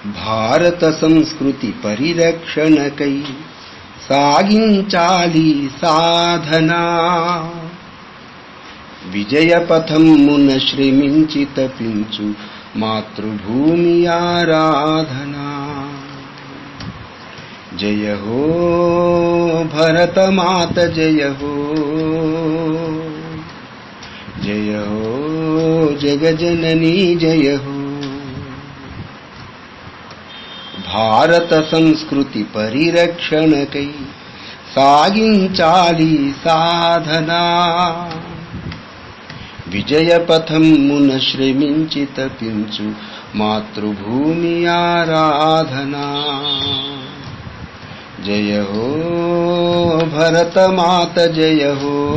భారత సంస్కృతి పరిరక్షణకై సాగించాలి సాధనా. విజయపథమున శ్రమించి తపించు మాతృభూమి ఆరాధనా. జయ హో భరతమాత జయ హో, జయ హో జగజననీ జయ హో. భారత సంస్కృతి పరిరక్షణకై సాగించాలి సాధనా. విజయపథమున శ్రమించి తపించు మాతృభూమి ఆరాధనా. జయ హో భరతమాత జయ హో,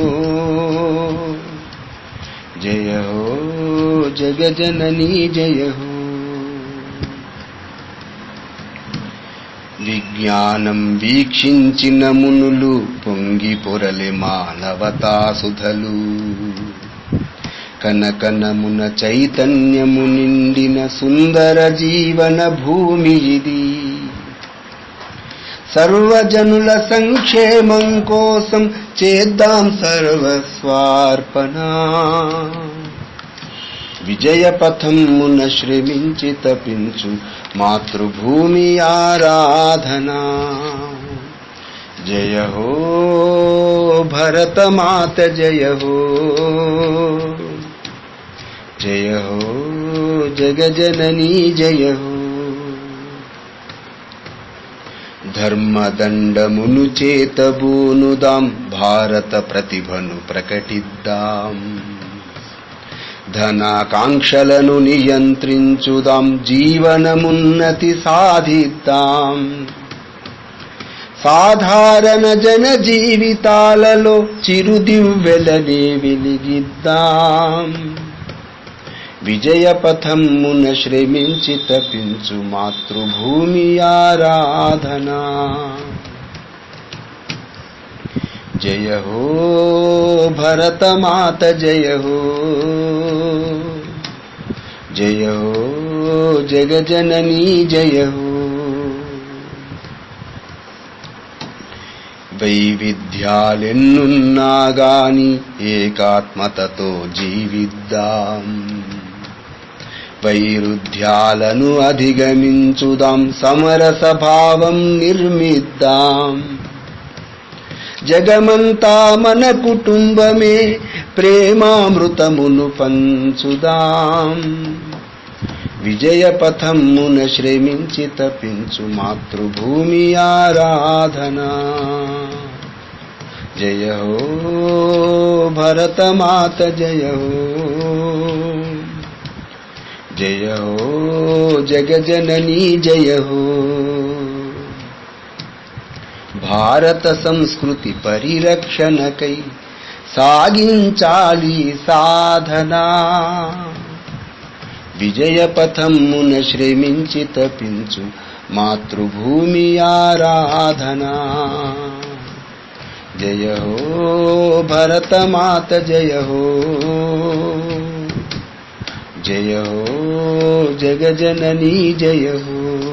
జయ హో జగజననీ జయ హో. విజ్ఞానం వీక్షించిన మునులు పొంగి పొరలే మానవతా సుధలు. కనకనమున చైతన్యము నిండిన సుందర జీవన భూమి ఇది. సర్వజనుల సంక్షేమం కోసం చేద్దాం సర్వస్వార్పణ. విజయపథమున శ్రమించి తపించు మాతృభూమి ఆరాధనా. జయ హో భరతమాత జయ హో, జయ హో జగజననీ జయ హో. ధర్మదండమును చేతబూనుదాం, భారత ప్రతిభను ప్రకటిద్దాం. ధనాకాంక్షలను నియంత్రించుదాం, జీవనమున్నతి సాధిద్దాం. సాధారణ జన జీవితాలలో చిరుదివ్వెలనే వెలిగిద్దాం. విజయపథమున శ్రమించి తపించు మాతృభూమి ఆరాధనా. జయ హో భరతమాత జయ హో, జయ హో జగజననీ జయ హో. వైవిధ్యాలెన్నున్నా గాని ఏకాత్మతతో జీవిద్దాం. వైరుధ్యాలను అధిగమించుదాం, సమరస భావం నిర్మిద్దాం. జగమంతా మన కుటుంబమే, ప్రేమామృతమును పంచుదాం. విజయపథమున శ్రమించి తపించు మాతృభూమి ఆరాధనా. జయ హో భరతమాత జయ హో, జయ హో జగజననీ జయ హో. భారత సంస్కృతి పరిరక్షణకై సాగించాలి సాధనా. విజయపథమున శ్రమించి తపించు మాతృభూమి ఆరాధనా. జయ హో భరతమాత జయ హో, జయ హో జగజననీ జయ హో.